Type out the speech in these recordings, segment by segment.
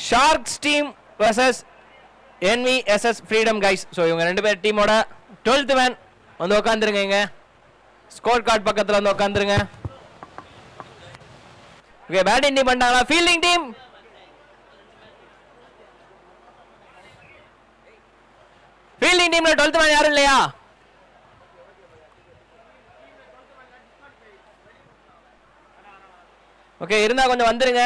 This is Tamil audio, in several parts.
Sharks team vs NVSS freedom guys. So இவங்க ரெண்டு பேர் டீமோட 12th மேன் வந்து உட்காந்துருங்க. இங்க ஸ்கோர் கார்டு பக்கத்தில் வந்து உட்காந்துருங்க. ஓகே, பேட்டிங் டீம் பண்ணிட்டாங்களா? ஃபீல்டிங் டீம் ஃபீல்டிங் டீம்ல 12th மேன் யாரும் இல்லையா? ஓகே, இருந்தா கொஞ்சம் வந்துருங்க.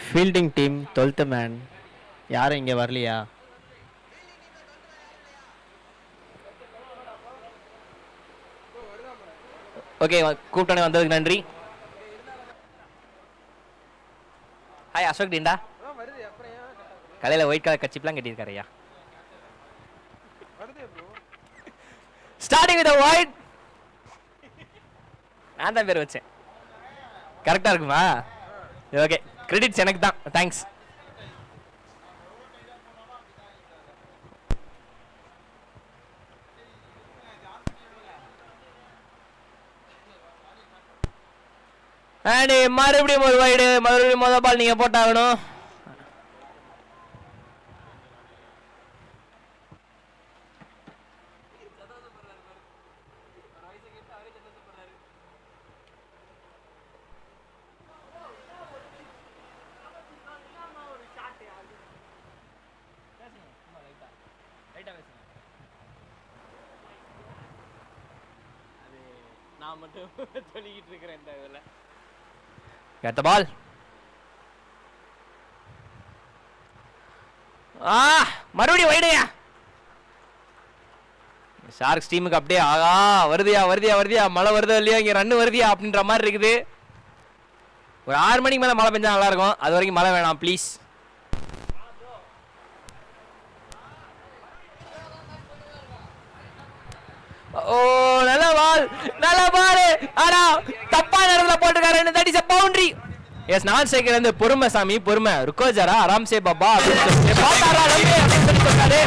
ஃபீல்டிங் டீம் 12th மேன் யாரும் இங்கே வரலையா? ஓகே, கூப்பிட்டோன்னே வந்ததுக்கு நன்றி. ஹாய் அசோக் டீண்டா. கலையில் ஒயிட் கலர் கட்சிப்லாம் கட்டியிருக்காரையா. Starting with white. நான் தான் பேர் வச்சேன். கரெக்டாக இருக்குமா? ஓகே, கிரெடிட்ஸ் எனக்கு தான். தேங்க்ஸ். அண்ட் மறுபடியும் ஒரு வைடு, மறுபடியும் முதல் பால் நீங்க போட்டாகணும். நான் மட்டும் சொல்லிக்கிட்டு இருக்கிறேன் இந்த இதில். அடுத்த பால். மறுபடியும் வைடையா. ஷார்க்ஸ் டீமுக்கு அப்படியே ஆகா வருதியா வருதியா வருதியா, மழை வருதோ இல்லையா, இங்க ரன்னு வருதியா அப்படின்ற மாதிரி இருக்குது. ஒரு 6 மணிக்கு மேல மழை பெஞ்சா நல்லா இருக்கும். அது வரைக்கும் மழை வேணாம் ப்ளீஸ். ஓ நல்ல பால், நல்ல பால். ஆனா தப்பான இடத்துல போட்டுருக்காரு. That is a boundary. Yes, நான் சேகர் வந்து பொறுமை சாமி பொறுமை, ருக்கோ ஜரா ஆராம் சே பாபா அப்படின்னு பார்த்தாரா ரவி அப்படின்னு சொன்னாரு.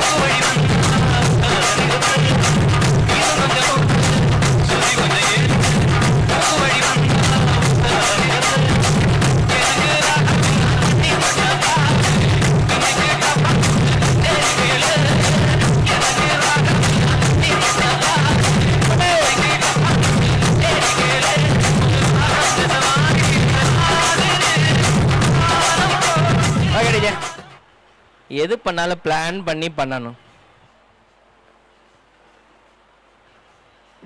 எது பண்ணாலும் பிளான் பண்ணி பண்ணணும்.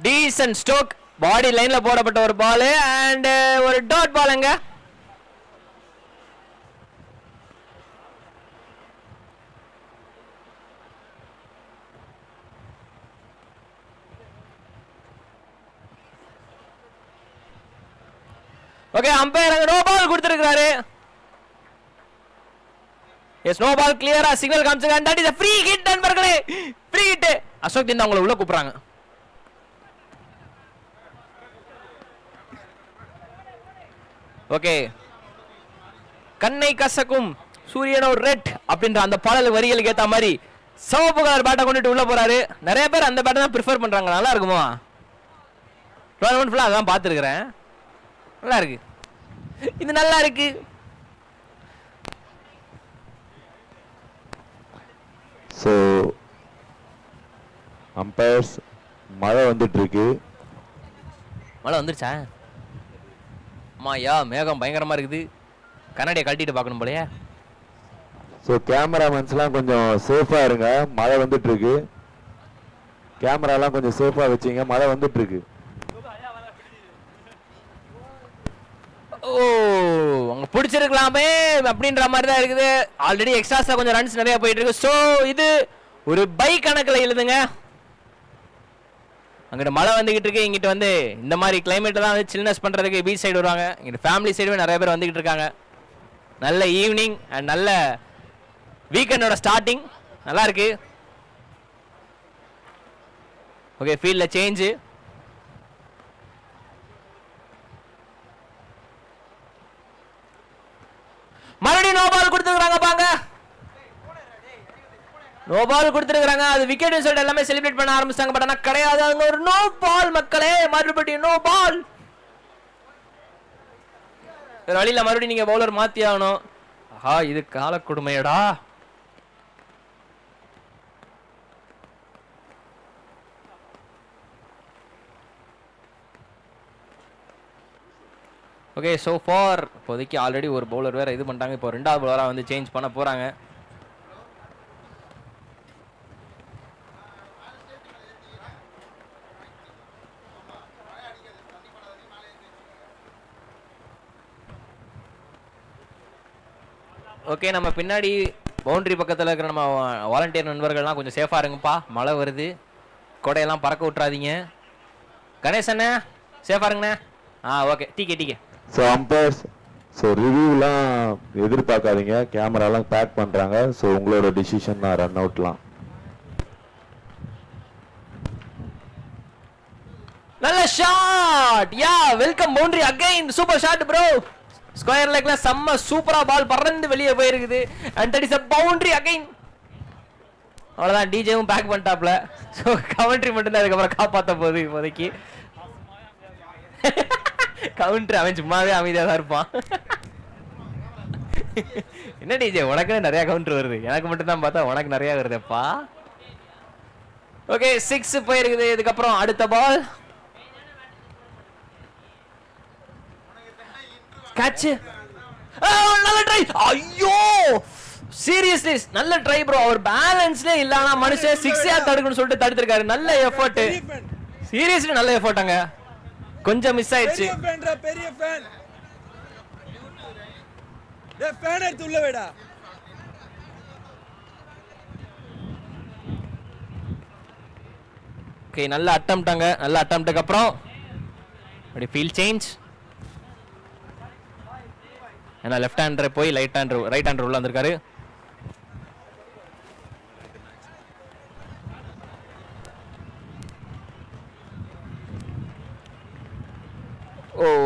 டீசன்ட் ஸ்டோக் பாடி லைன்ல போடப்பட்ட ஒரு பால் அண்ட் ஒரு டாட் பாலுங்க. ஓகே, அம்பையர் அங்க நோ பால் கொடுத்திருக்காரு. எஸ், நோ பால் கிளியரா சிக்னல் காமிச்சாங்க. That is a free hit நண்பர்களே, free hit. அசோக் திண்டா உங்களை உள்ள கூப்பிடுறாங்க. ஓகே, கண்ணை கசக்கும் சூரியனோ ரெட் அப்படின்ற அந்த பாடல் வரிகளுக்கு ஏத்த மாதிரி சிவப்பு கலர் பேட்டை கொண்டுட்டு உள்ள போறாரு. நிறைய பேர் அந்த பேட்டை தான் ப்ரிஃபர் பண்றாங்க. நல்லா இருக்குமா? டோர்னமெண்ட் ஃபுல்லா அதான் பார்த்துருக்கிறேன். நல்லா இருக்கு, இது நல்லா இருக்கு. ஸோ அம்பையர்ஸ் மழை வந்துட்டு இருக்கு. மழை வந்துருச்சா? அம்மாயா, மேகம் பயங்கரமா இருக்குது. கண்ணாடியை கழட்டிட்டு பார்க்கணும் போலயே. ஸோ கேமராமேன்ஸ்லாம் கொஞ்சம் சேஃபாக இருங்க, மழை வந்துட்டு இருக்கு. கேமராலாம் கொஞ்சம் சேஃபாக வச்சுங்க, மழை வந்துட்டு இருக்கு. ஓ, அவங்க பிடிச்சிருக்கலாமே அப்படின்ற மாதிரி தான் இருக்குது. ஆல்ரெடி எக்ஸ்ட்ராஸா கொஞ்சம் ரன்ஸ் நிறைய போயிட்டு இருக்கு. ஸோ இது ஒரு பை கணக்கில் எழுதுங்க. அங்கிட்ட மழை வந்துகிட்டு இருக்கு, இங்கிட்ட வந்து இந்த மாதிரி கிளைமேட் தான் வந்து சில்னஸ் பண்றதுக்கு பீச் சைடு வருவாங்க. இங்கிட்ட ஃபேமிலி சைடு நிறைய பேர் வந்துகிட்டு இருக்காங்க. நல்ல ஈவினிங் அண்ட் நல்ல வீக்கெண்டோட ஸ்டார்டிங் நல்லா இருக்கு. ஓகே, ஃபீல்ட்ல சேஞ்சு. மறுபடியும் நோ பால் கொடுத்துருக்காங்க பாங்க. நோ பால் கொடுத்துருக்காங்க. அது விக்கெட் சொல்லிட்டு எல்லாமே செலிப்ரேட் பண்ண ஆரம்பிச்சாங்க. பட் ஆனா கிடையாது, அங்க ஒரு நோ பால் மக்களே. மறுபடியும் நோ பால். வேற வழியில மறுபடியும் நீங்க பவுலர் மாத்தி ஆகணும். ஆஹா இது கால கொடுமையடா. ஓகே ஸோ ஃபார் இப்போதைக்கு ஆல்ரெடி ஒரு பவுலர் வேற இது பண்ணிட்டாங்க. இப்போ ரெண்டாவது பவுலராக வந்து சேஞ்ச் பண்ண போறாங்க. ஓகே நம்ம பின்னாடி பவுண்டரி பக்கத்தில் இருக்கிற நம்ம வாலண்டியர் நண்பர்கள்லாம் கொஞ்சம் சேஃபாக இருங்கப்பா. மழை வருது, கொடையெல்லாம் பறக்க விட்றாதீங்க. கணேசண்ணே சேஃபாக இருங்கண்ணே. ஓகே டீக்கே. ஸோ அம்பையர்ஸ், ஸோ ரிவ்யூலாம் எதிர்பார்க்காதீங்க, கேமராலாம் பேக் பண்ணுறாங்க. ஸோ உங்களோட டிசிஷன் தான் ரன் அவுட்லாம். நல்ல shot. Yeah welcome boundary again. Super shot bro. Square லெக்ல செம்ம சூப்பரா பால் பறந்து வெளியே போயிருக்குது. And that is a boundary again. அவ்வளவுதான், டிஜேவும் பேக் பண்ணிட்டாப்ல. ஸோ கமெண்ட்ரி மட்டும் தான் அதுக்கப்புறம் காப்பாற்ற போகுது இப்போதைக்கு. கவுண்டர் அவன் சும்மாவே அமைதியாக தான் இருப்பான். என்ன டிஜே உனக்கு நிறைய கவுண்டர் வருது, எனக்கு மட்டும் தான் பார்த்தா உனக்கு நிறைய வருதுப்பா. ஓகே 6 போயிருக்குது. இதுக்கப்புறம் அடுத்த பால் கேட்ச். நல்ல ட்ரை. ஐயோ சீரியஸ்லி நல்ல ட்ரை ப்ரோ. அவர் பேலன்ஸ்லே இல்லனா மனுஷன் 6 தடுக்கணும்னு சொல்லிட்டு தடுத்திருக்காரு. நல்ல எஃபோர்ட், சீரியஸ்லி நல்ல எஃபோர்ட். அங்க கொஞ்சம் மிஸ் ஆயிடுச்சு. பெரிய ஃபேன் டேய் ஃபேன் எடுத்து உள்ள வைடா. ஓகே நல்ல அட்டெம்ப்டாங்க. நல்ல அட்டெம்ப்டுக்கு அப்புறம் அப்படி ஃபீல்ட் சேஞ்ச். ஏன்னா லெஃப்ட் ஹேண்டர் போய் ரைட் ஹேண்டர் உள்ள வந்திருக்காரு.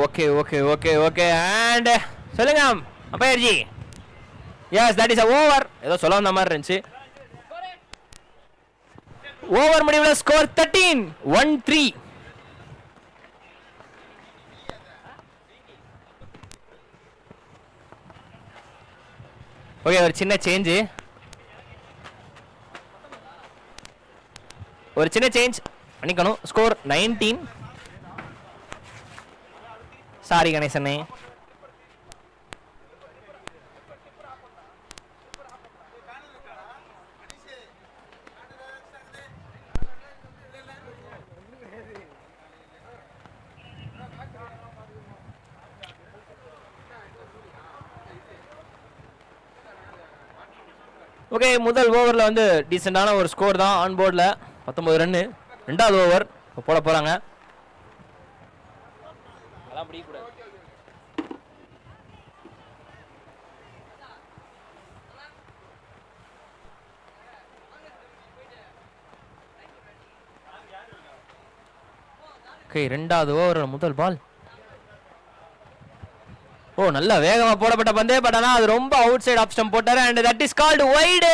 ஓகே அண்ட் சொல்லுங்க அப்பயர்ஜி. Yes that is a over. ஏதோ சொல்ல வந்த மாதிரி இருந்துச்சு. ஓவர் முடிவுல ஸ்கோர் 13-1-3. ஓகே ஒரு சின்ன சேஞ்ச் பண்ணிக்கணும். ஸ்கோர் 19. சாரி கணேசனே. ஓகே முதல் ஓவரில் வந்து டீசெண்டான ஒரு ஸ்கோர் தான் ஆன் போர்டில் 19 ரன்னு. ரெண்டாவது ஓவர் போட போகிறாங்க. ஓகே ரெண்டாவது ஓவர் முதல் பால். ஓ நல்ல வேகமா போடப்பட்ட பந்தே, பட் ஆனா அது ரொம்ப அவுட் சைடு ஆஃப் ஸ்டம்ப் போட்டாரு. And that is called wide.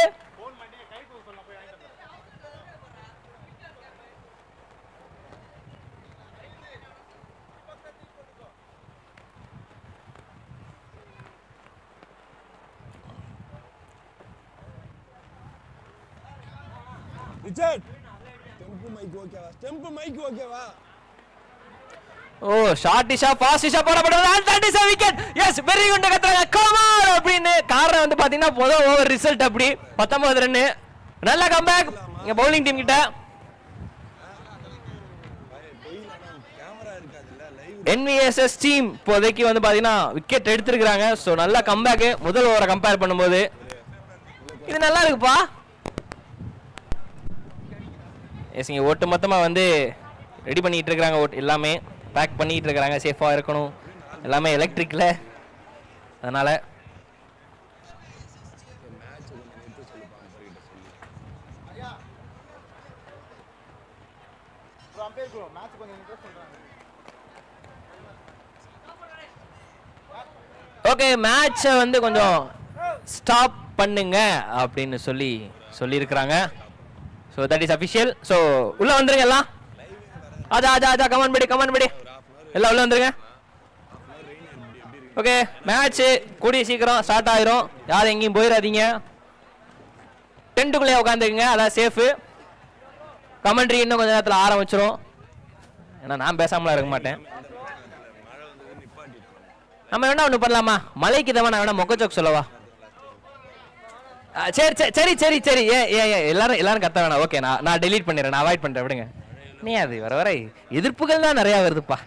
Richard ஸ்டெம்ப் மைக் ஓகேவா? ஓ ஷார்ட்டிஷா ஃபாஸ்டிஷா போடப்படுது. And that is a wicket. Yes very good கத்துறாங்க கம் ஆன் அப்படின்னு. காரணம் வந்து பாத்தீங்கன்னா முதல் ஓவர் ரிசல்ட் அப்படி 19 ரன். நல்ல கம்பேக் இங்க பவுலிங் டீம் கிட்ட. NVSS டீம் இப்போதைக்கு வந்து பாத்தீங்கன்னா விக்கெட் எடுத்திருக்காங்க. சோ நல்ல கம்பேக் முதல் ஓவரை கம்பேர் பண்ணும்போது இது நல்லா இருக்குப்பா. எஸ் இங்க ஒட்டு மொத்தமா வந்து ரெடி பண்ணிட்டு இருக்காங்க. எல்லாமே பேக் பண்ணிட்டு இருக்காங்க. சேஃபா இருக்கணும் எல்லாமே எலக்ட்ரிக்ல. அதனால ஓகே மேட்சை வந்து கொஞ்சம் ஸ்டாப் பண்ணுங்க அப்படின்னு சொல்லியிருக்கிறாங்க. So that is official. So உள்ள வந்துருங்க எல்லாம். ஆஜா கமெண்ட் படி எல்லாம் உள்ள வந்துருங்க. ஓகே மேட்ச் கூடிய சீக்கிரம் ஸ்டார்ட் ஆயிரும். யாரும் எங்கேயும் போயிடாதீங்க. டென்ட்டுக்குள்ளே உட்காந்துக்குங்க, அதான் சேஃபு. கமெண்ட்ரி இன்னும் கொஞ்ச நேரத்தில் ஆரம்பிச்சிரும். ஏன்னா நான் பேசாமலாம் இருக்க மாட்டேன். நம்ம வேணா ஒன்று பண்ணலாமா? மலைக்கு தான் நான் வேணா மொக்கச்சோக் சொல்லவா? சரி சரி சரி சரி சரி ஏன் ஏன் ஏன் எல்லாரும் கத்த வேணாம். ஓகே நான் டெலீட் பண்ணிடுறேன், நான் அவாய்ட் பண்ணுறேன், விடுங்க. நீ அது வர வர எதிர்ப்புகள் தான் நிறையா வருதுப்பா.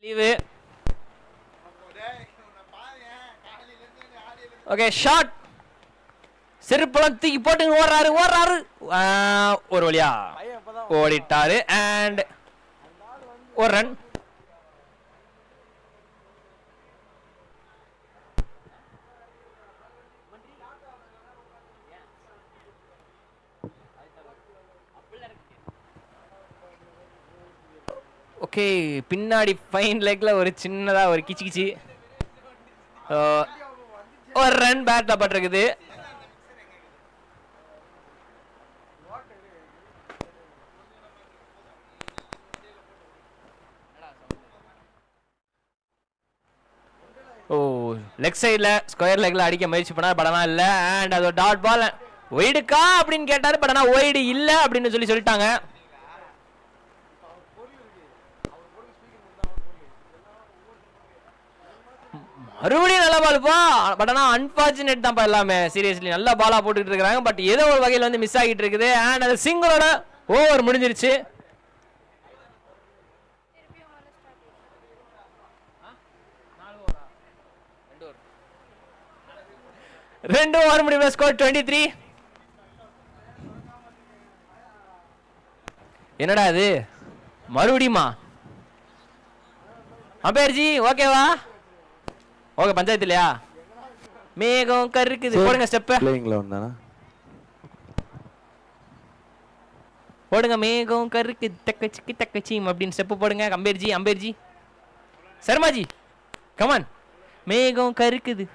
லீவு. Okay shot. செருப்பெல்லாம் தூக்கி போட்டு ஓடுறாரு. ஒரு வழியா ஓடிட்டாரு. அண்ட் ஒரு ரன். ஓகே பின்னாடி ஃபைன் லெக்ல ஒரு சின்னதா ஒரு கிச்சி ஒரு ரன் பேட்ல பட்டிருக்குது. ஓ லெக் சைடில் ஸ்கொயர் லெக்ல அடிக்க முயற்சி பண்ணார். பட் ஆனால் இல்லை. அண்ட் அது டாட் பால். ஒய்டுக்கா அப்படின்னு கேட்டார். பட் ஆனால் ஒய்டு இல்லை அப்படின்னு சொல்லிட்டாங்க. மறுபடியும் நல்ல பால்ப்பா. பட் ஆனால் அன்பார்ச்சுனேட் தான்ப்பா எல்லாமே. சீரியஸ்லி நல்ல பாலாக போட்டுக்கிட்டு இருக்கிறாங்க. பட் ஏதோ ஒரு வகையில் வந்து மிஸ் ஆகிட்டு இருக்குது. அண்ட் அது சிங்கிளோட ஓவர் முடிஞ்சிருச்சு. ரெண்டு ஓவர் முடிவு. ஸ்கோர் 23. என்னடா இது மறுபடியுமா? அம்பேர்ஜி ஓகேவா? ஓகே பஞ்சாயத்து இல்லையா? மேகம் கருக்குது. போடுங்க ஸ்டெப். பிளேயிங்ல வந்தானா? போடுங்க மேகம் கருக்கு தக்கச்சிக்கு தக்கச்சிம் அப்படின்னு ஸ்டெப் போடுங்க. அம்பேர்ஜி சர்மாஜி கமான். மேகம் கருக்குது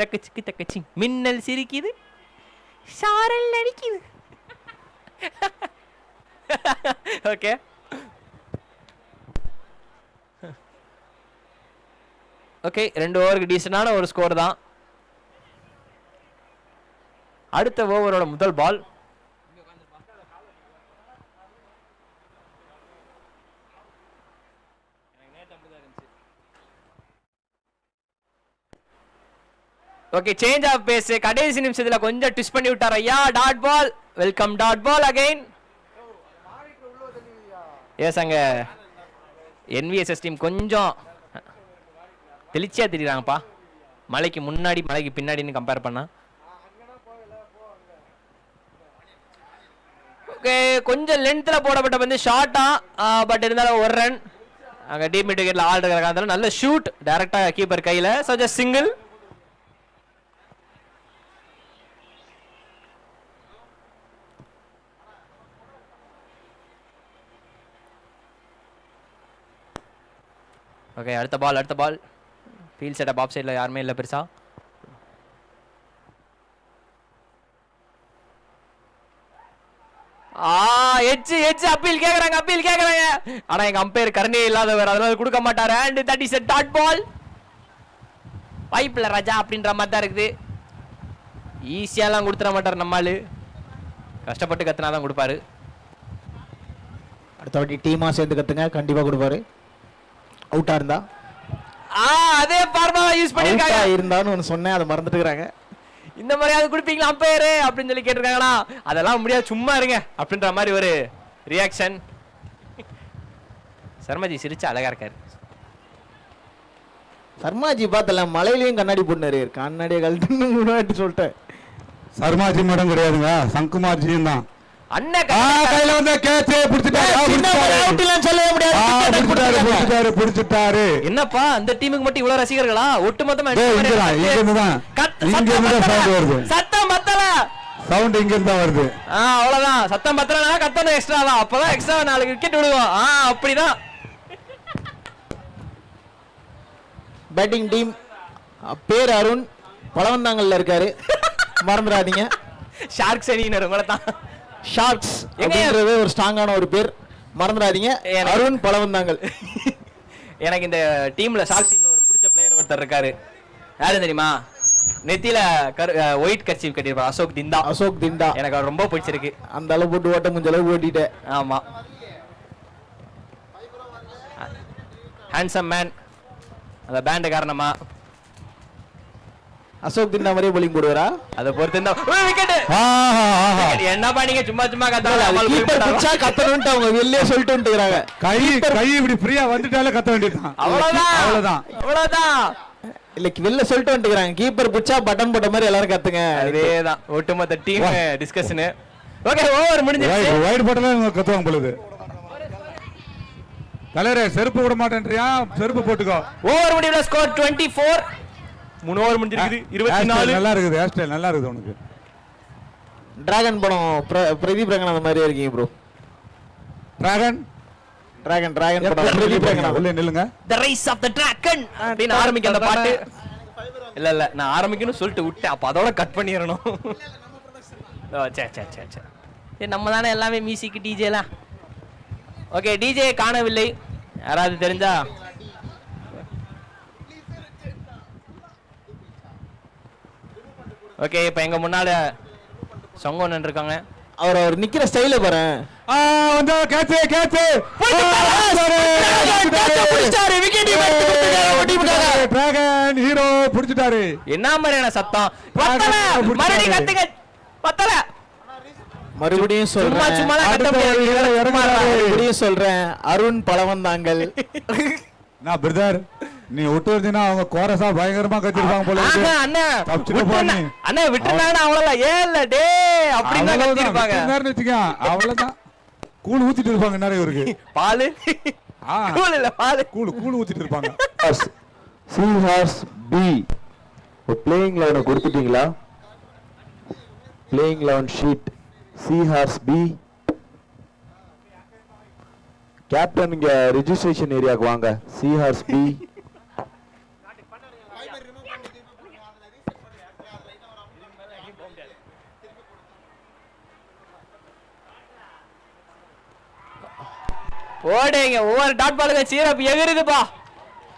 தக்கச்சிக்கு தக்கச்சி. மின்னல் சிரிக்குது சாரல் அடிக்குது. ஓகே ஓகே 2 ஓவருக்கு டீசெண்டான ஒரு ஸ்கோர் தான். அடுத்த ஓவரோட முதல் ball. Okay change of pace. கடைசி நிமிஷத்துல கொஞ்சம் ட்விஸ்ட் பண்ணி விட்டார் ஐயா. Dot ball. Welcome dot ball again. Yes அங்க என்விஎஸ்எஸ் டீம் கொஞ்சம் தெளிச்சியா தெரியுறாங்கப்பா. மலைக்கு முன்னாடி மலைக்கு பின்னாடின்னு கம்பேர் பண்ணா. ஓகே கொஞ்சம் லென்த்ல போடப்பட்ட வந்து ஷார்ட்டா. பட் இருந்தாலும் ஒரு ரன். அங்க டீம் விக்கெட்ல ஆள் இருக்கிற நல்ல ஷூட் டைரக்டா கீப்பர் கையில. So just single. ஓகே அடுத்த பால். ஃபீல்ட் செட்டப் ஆஃப் சைடில் யாருமே இல்லை பெருசா. எட்ஜ் அப்பீல் கேக்குறாங்க. ஆனா எங்க அம்பையர் கருணே இல்லாதவர், அதனால கொடுக்க மாட்டாரு. And that is a dot ball. பைப்ல ராஜா அப்படின்ற மாதிரி தான் இருக்குது. ஈஸியாலாம் கொடுத்துட மாட்டார் நம்மால். கஷ்டப்பட்டு கத்துனா தான் கொடுப்பாரு. அடுத்த வாட்டி டீமா சேர்ந்து கத்துங்க, கண்டிப்பா கொடுப்பாரு. அவுட்டா இருந்தா அதே பார்மாவை யூஸ் பண்ணிருக்காங்க. இருந்தான்னு ஒன்னு சொன்னேன், அதை மறந்துட்டுறாங்க. இந்த மாதிரியாவது கொடுப்பீங்களா அம்பையர் அப்படின்னு சொல்லி கேட்டிருக்காங்களா? அதெல்லாம் முடியாது, சும்மா இருங்க அப்படின்ற மாதிரி ஒரு ரியாக்ஷன். சர்மாஜி சிரிச்சு அழகா இருக்காரு. சர்மாஜி பார்த்தல மலையிலயும் கண்ணாடி போட்டுனாரு. கண்ணாடியை கழட்டு சொல்லிட்டேன். சர்மாஜி மேடம் கிடையாதுங்க, சங்குமார்ஜியும் தான். அண்ணன் கையில வந்து கேட்சே புடிச்சிட்டாரு. என்னப்பா அந்த டீமுக்கு மட்டும் இவ்வளவு ரசிகர்களா? ஒட்டு மொத்தமா சத்தம் பத்தல. சவுண்ட் இங்க இருந்தா வருது. அவ்வளவுதான், சத்தம் பத்தலனா கத்தணும் எக்ஸ்ட்ரா தான். அப்பதான் எக்ஸ்ட்ரா 4 விக்கெட் விடுவோம். அப்படிதான் பேட்டிங் டீம். பேர் அருண், பழவந்தாங்கல்ல இருக்காரு, மறந்துடாதீங்க. ஷார்க்ஸ் அணியினர் உங்களை தான். ஷார்க்ஸ் அப்படின்றது ஒரு ஸ்ட்ராங்கான ஒரு பேர், மறந்துடாதீங்க. அருண் பழவந்தாங்கல். எனக்கு இந்த டீம்ல ஷார்க்ஸ் டீம்ல ஒரு பிடிச்ச பிளேயர் ஒருத்தர் இருக்காரு. யாரு தெரியுமா? நெத்தியில ஒயிட் கர்ச்சீஃப் கட்டிருப்பாரு, அசோக் திண்டா. எனக்கு அவர் ரொம்ப பிடிச்சிருக்கு. அந்த அளவு போட்டு ஓட்ட முடிஞ்ச அளவு ஓட்டிட்டேன். ஆமா, ஹேண்ட்ஸம் மேன். அந்த பேண்ட் காரணமா அசோக் திண்டா மாதிரியே bowling போடுவாரா? அதை பொறுத்து இருந்தா விக்கெட். என்னப்பா நீங்க சும்மா சும்மா கீப்பர் புடிச்சா கத்தணும்னு அவங்க வெளியே சொல்லிட்டு வந்துறாங்க. கை இப்படி ஃப்ரீயா வந்துட்டாலே கத்த வேண்டியதுதான். அவ்வளவுதான். இல்ல வெளில சொல்லிட்டு வந்துறாங்க. கீப்பர் புடிச்சா பட்டன் போட்ட மாதிரி எல்லாரும் கத்துங்க. அதேதான் ஒட்டுமொத்த டீம் டிஸ்கஷன். ஓகே ஓவர் முடிஞ்சிருச்சு. வைட் போட்டல கத்துவாங்க பொழுது. தலைவரே செருப்பு விட மாட்டேன்றியா? செருப்பு போட்டுக்கோ. ஓவர் முடிவுல ஸ்கோர் 24. 3 ஓவர் முடிஞ்சிருக்கு 24. நல்லா இருக்குது. ஹேர்ஸ்டைல் நல்லா இருக்குது உனக்கு. டிராகன் படம் பிரதீப் ரங்கன் அந்த மாதிரியே இருக்கீங்க ப்ரோ. டிராகன் படம் பிரதீப் ரங்கன். உள்ள நில்லுங்க. The Rise of the Dragon அப்படின ஆரம்பிக்க அந்த பாட்டு. இல்ல நான் ஆரம்பிக்கணும் சொல்லிட்டு விட்டேன். அப்ப அதோட கட் பண்ணிரணும். ஓ சே நம்ம தானே எல்லாமே மியூசிக் டிஜேலாம். ஓகே டிஜே காணவில்லை. யாராவது தெரிஞ்சா ஓகே இப்போ எங்க முன்னால சங்கோனன் இருக்காங்க. அவர் நிக்கிற ஸ்டைல பாரு. வந்து கேட்ச் புடிச்சாரு. விக்கெட் எடுத்துட்டாரு. டிராகன் ஹீரோ புடிச்சிட்டாரு. என்ன மாதிரியான சத்தம்? பத்தல மறுபடியும் கத்துங்க. பத்தல மறுபடியும் சொல்றேன். சும்மா கத்த முடியாது. மறுபடியும் சொல்றேன். அருண் பலவந்தாங்கள். நான் பிரதர் நீ விட்டு வந்தீனா அவங்க கோரஸா பயங்கரமா கத்திருப்பாங்க போல இருக்கு. அண்ணா விட்டுனானா அவ்வளவுதான். ஏல டே அப்படினா கத்திருப்பாங்க. அவ்வளவுதான். கூல் ஊத்திட்டு இருப்பாங்க நிறைய இருக்கு. பால் கூல் இல்ல பால் கூல் ஊத்திட்டு இருப்பாங்க. சி ஹார்ஸ் பி பிளேயிங் 11 கொடுத்துட்டீங்களா? Playing 11 sheet sea horse B. Captain இங்க ரெஜிஸ்ட்ரேஷன் ஏரியாக்கு வாங்க. C horse B. ஓடேங்க ஒவ்வொரு டாட் பாலுக்கு சீரப் எகிறுதுப்பா.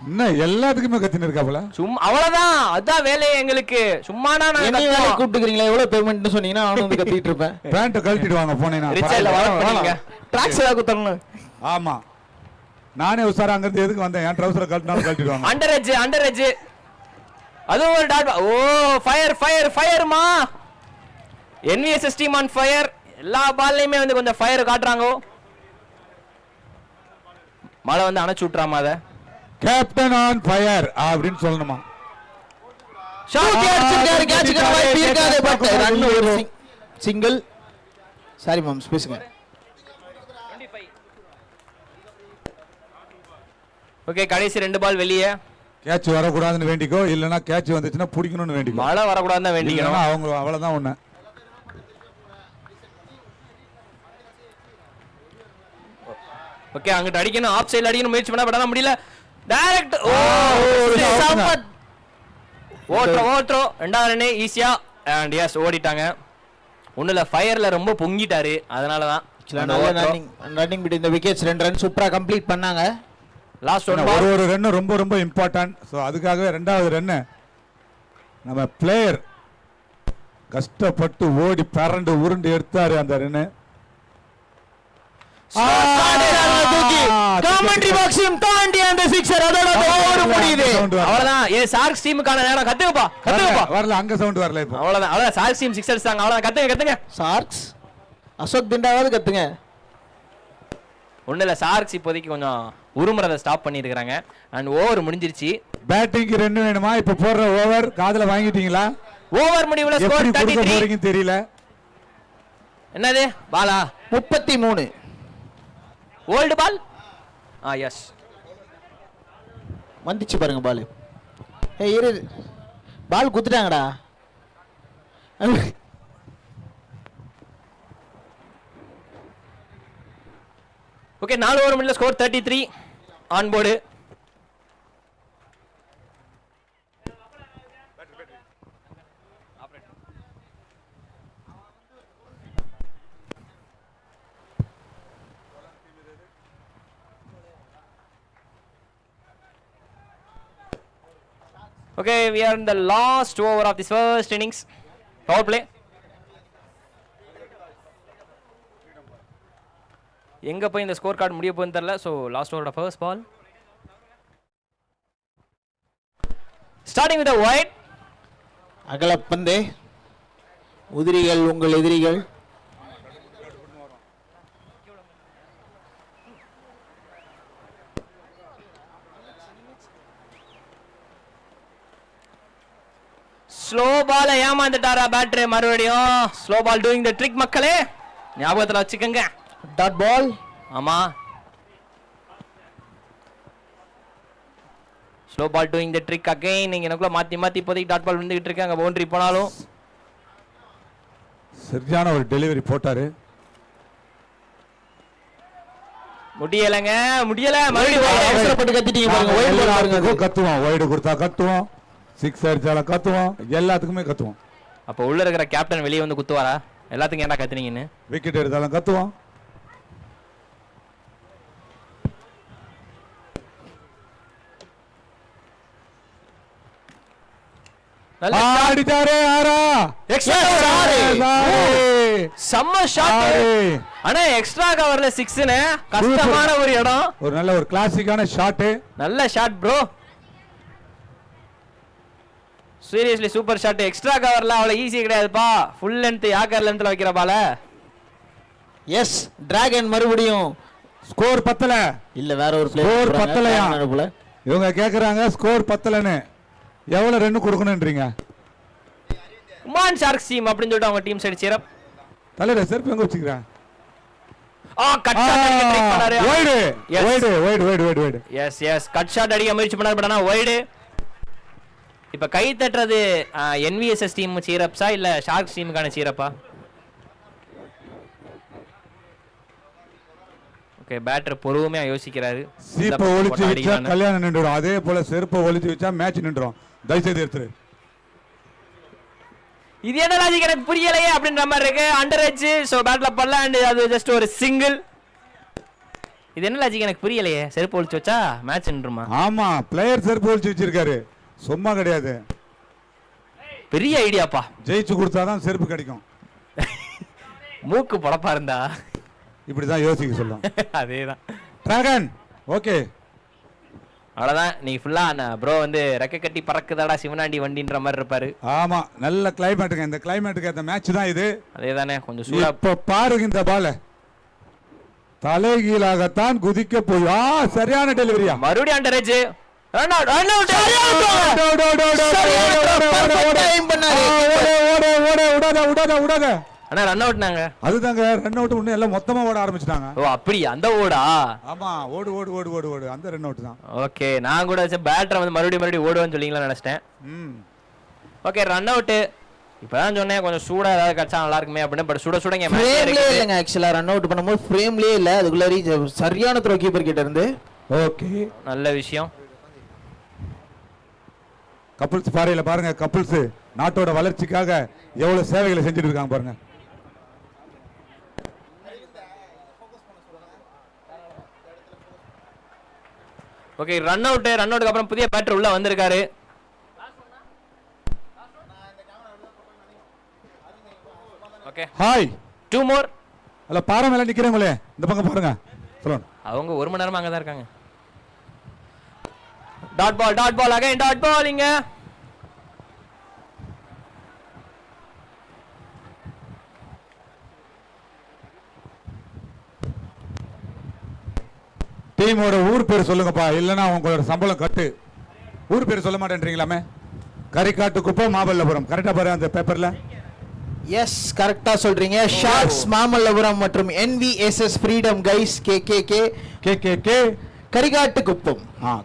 என்ன எல்லாத்துக்குமே கத்தின இருக்காப்ல. சும்மா அவ்வளவுதான். அதான் வேலையே எங்களுக்கு. சும்மானா நான் என்ன கூப்பிட்டுக்கிறீங்களா? எவ்வளவு பேமெண்ட்னு சொன்னீங்கன்னா நானும் வந்து கத்திட்டு இருப்பேன். பேண்ட் கழட்டிட்டு வாங்க போனேனா. ரிச்சல்ல வரப்போறீங்க. ட்ராக்ஸ் ஏதாவது குத்தறணும். ஆமா. நானே உசாரா அங்க இருந்து எதுக்கு வந்தேன்? என் ட்ரவுசரை கழட்டினாலும் கழட்டிடுவாங்க. Under edge. அது ஒரு டாட். ஓ ஃபயர்மா. NVSS team on fire. எல்லா பால்லையுமே வந்து கொஞ்சம் ஃபயர் காட்றாங்க. மழை வந்து அணைச்சு விட்டுறாமா அத. கேப்டன் ஆன் ஃபயர் அப்படின்னு சொல்லணுமா? ஷாட் அடிச்சிருக்காரு. கேட்ச்க்கு வாய்ப்பு இருக்காது. பட் ரன் ஒரு சிங்கிள். சாரி மாம் பேசுங்க. ஓகே கடைசி 2 பால் வெளியே. கேட்ச் வரக்கூடாதுன்னு வேண்டிக்கோ. இல்லனா கேட்ச் வந்துச்சுன்னா பிடிக்கணும்னு வேண்டிக்கோ. மழை வரக்கூடாதுன்னு வேண்டிக்கணும். அவங்க அவ்வளவுதான் ஒண்ணு. ஓகே அங்கிட்ட அடிக்கணும். ஆஃப் சைடுல அடிக்கணும் முயற்சி பண்ணா பட் முடியல. டைரக்ட் ஓட்ரோ ரெண்டாவது ரன் ஈஸியா அண்ட் எஸ் ஓடிட்டாங்க. ஒண்ணுல ஃபயர்ல ரொம்ப பொங்கிட்டாரு. அதனால தான் running between the wickets 2 run சூப்பரா கம்ப்ளீட் பண்ணாங்க. லாஸ்ட் ஒரு ரன் ரொம்ப ரொம்ப இம்பார்ட்டன்ட். சோ அதுக்காகவே ரெண்டாவது ரன் நம்ம பிளேயர் கஷ்டப்பட்டு ஓடி பரண்டு உருண்டு எடுத்தாரு அந்த ரன். கமெண்ட்ரி பாக்ஸையும் தாண்டி அந்த சிக்ஸர் அதோட ஓவர் முடியுது. அவ்வளவுதான். ஏ ஷார்க்ஸ் டீமுக்கான நேரம். கத்துங்கப்பா வரல. அங்க சவுண்ட் வரல. இப்போ அவ்வளவுதான் ஷார்க்ஸ் டீம் சிக்ஸர்ஸ் தாங்க. அவ்வளவுதான் கத்துங்க. ஷார்க்ஸ் அசோக் திண்டாவது கத்துங்க. ஒண்ணு இல்ல ஷார்க்ஸ் இப்போதைக்கு கொஞ்சம் உருமுறத ஸ்டாப் பண்ணிருக்காங்க. அண்ட் ஓவர் முடிஞ்சிருச்சு. பேட்டிங்க்கு ரன் வேணுமா? இப்ப போடுற ஓவர் காதுல வாங்கிட்டீங்களா? ஓவர் முடிவுல ஸ்கோர் 33 தெரியல. என்னது பாலா? 33 ஓல்ட் பால். எஸ் வந்துச்சு பாருங்க பால். ஏய் இரு பால் குத்துட்டாங்கடா. ஓகே 4 ஓவர் முடிவுல score 33 on board. Okay, we are in the last over of this first innings. Power play. எங்க போய் இந்த ஸ்கோர் கார்டு முடிய போகுதுன்னு தெரியல. ஸோ லாஸ்ட் ஓவரோட first ball. Starting with a wide. அகலப்பந்து. உதிரிகள் உங்கள் எதிரிகள். ஸ்லோ பால ஏமாந்துட்டாரா பேட்டரி மறுபடியும். Slow ball doing the trick மக்களே, ஞாபகத்துல வச்சுக்கோங்க. Dot ball. ஆமா, slow ball doing the trick again. நீங்க எனக்குள்ள மாத்தி மாத்தி இப்போதைக்கு டாட் பால் வந்துகிட்டு இருக்காங்க. பவுண்டரி போனாலும் சரியான ஒரு டெலிவரி போட்டாரு. முடியலங்க, முடியல. மறுபடியும் அவசரப்பட்டு கத்திட்டீங்க பாருங்க. ஒயிட் பால் பாருங்க. கத்துவோம், ஒயிடு கொடுத்தா கத்துவோம், சிக்ஸ் அடிச்சாலும் கத்துவோம், எல்லாத்துக்குமே கத்துவோம். அப்ப உள்ள இருக்கிற கேப்டன் வெளியே வந்து குத்துவாரா? எல்லாத்துக்கும் ஏன்டா கத்துனீங்கன்னு. விக்கெட் எடுத்தாலும் கத்துவோம். அடிச்சாரே ஆரா. செம்ம ஷாட். ஆனா எக்ஸ்ட்ரா கவர்ல 6னு கஷ்டமான ஒரு இடம். ஒரு நல்ல ஒரு கிளாசிக்கான ஷாட். நல்ல shot bro, seriously super shot. Extra கவர்ல அவ்வளவு ஈஸி கிடையாதுப்பா. ஃபுல் லென்த் யாக்கர் லென்த்ல வைக்கிற பால. எஸ் டிராகன் மறுபடியும் ஸ்கோர் பத்தல. இல்ல வேற ஒரு ஸ்கோர் பத்தலையா? இவங்க கேக்குறாங்க ஸ்கோர் பத்தலன்னு. எவ்வளவு ரன் கொடுக்கணும்ன்றீங்க? குமான் ஷார்க்ஸ் டீம் அப்படின்னு சொல்லிட்டு அவங்க டீம் சைடு சேரப். தலையில செருப்பு எங்க வச்சுக்கிறேன்? கட் ஷாட் அடிக்க ட்ரை பண்ணாரு. Wide wide wide wide wide wide. Yes yes, cut shot அடிக்க முயற்சி பண்ணாரு, பட் ஆனா வைடு. இப்ப கை தட்டுறது என்விஎஸ்எஸ் டீம் சீரப்ஸா இல்ல ஷார்க்ஸ் டீமுக்கான சீரப்பா? ஓகே, பேட்டர் பொறுமையா யோசிக்கிறாரு. சீப்பை ஒளிச்சு வச்சா கல்யாணம் நின்றுடும், அதே போல செருப்பை ஒளிச்சு வச்சா மேட்ச் நின்றுடும். தயவுசெய்து எடுத்துரு. இது என்ன லாஜிக் எனக்கு புரியலையே அப்படின்ற மாதிரி இருக்கு. அண்டர் எட்ஜ், சோ பேட்ல பண்ணல அண்ட் அது ஜஸ்ட் ஒரு சிங்கிள். இது என்ன லாஜிக் எனக்கு புரியலையே. செருப்பு ஒளிச்சு வச்சா மேட்ச் நின்றுமா? ஆமா, பிளேயர் செருப்பு ஒளிச்சு வச்சிருக்காரு, சும்மா கிடையாது. பெரிய ஐடியாப்பா. ஜெயிச்சு கொடுத்தாதான் செருப்பு கிடைக்கும். மூக்கு படப்பா இருந்தா இப்படிதான் யோசிக்க சொல்லும். அதேதான். டிராகன் ஓகே, அவ்வளவுதான். நீ ஃபுல்லா ப்ரோ வந்து ரெக்க கட்டி பறக்குதாடா சிவனாண்டி வண்டின்ற மாதிரி இருப்பாரு. ஆமா, நல்ல கிளைமேட்டுங்க. இந்த கிளைமேட்டுக்கு அந்த மேட்ச் தான் இது. அதேதானே, கொஞ்சம் சூடா. இப்ப பாருங்க இந்த பால தலைகீழாகத்தான் குதிக்க போய் சரியான டெலிவரியா. மறுபடியும் under edge. Run out, run out. விடாத. அண்ணா ரன் அவுட் நாங்க. அதுதாங்க ரன் அவுட். ஒண்ணு எல்லாம் மொத்தமா ஓட ஆரம்பிச்சிட்டாங்க. ஓ அப்படி, அந்த ஓடா? ஆமா, ஓடு ஓடு ஓடு ஓடு ஓடு, அந்த ரன் அவுட் தான். ஓகே, நான் கூட பேட்டரை வந்து மறுபடியும் ஓடுவேன்னு சொல்லிங்களா நினைச்சிட்டேன். Okay, run out. இப்பதான் சொன்னேன் கொஞ்சம் சூடா ஏதாவது கட்சா நல்லா இருக்குமே அப்படின்னு. பட் சுட சுட ஃப்ரேம்லயே இல்லங்க. ஆக்சுவலா ரன் அவுட் பண்ணும்போது ஃப்ரேம்லயே இல்ல, அதுக்குள்ள ரீச் சரியான த்ரோ கீப்பர் கிட்ட இருந்து. ஓகே, நல்ல விஷயம். கப்பிள்ஸ் பாறையில பாருங்க, கப்பிள்ஸ் நாட்டோட வளர்ச்சிக்காக எவ்வளவு சேவைகளை செஞ்சுட்டு இருக்காங்க பாருங்க. Okay, run out. ரன் அவுட்க்கு அப்புறம் புதிய பேட்டர் உள்ள வந்திருக்காரு. Okay, hi. 2 more. அல்ல பாறை மேல நிக்கிறவங்களே இந்த பக்கம் பாருங்க. சொல்லுங்க. அவங்க 1 மணி நேரமா அங்க தான் இருக்காங்க. Dot ball, dot ball, again dot ball. இங்க டீமோட ஊர் பேர் சொல்லுங்கப்பா, இல்லனா உங்களோட சம்பளம் கட்டு. ஊர் பேர் சொல்ல மாட்டேன்றீங்களாமே. கரிக்காட்டு குப்பம் மாமல்லபுரம். கரெக்டா பாரு அந்த பேப்பர்ல. எஸ், கரெக்டா சொல்றீங்க. ஷார்ட்ஸ் மாமல்லபுரம் மற்றும் என்விஎஸ்எஸ் ஃப்ரீடம் கைஸ் கேகேகே கரிகாட்டு குப்பம்.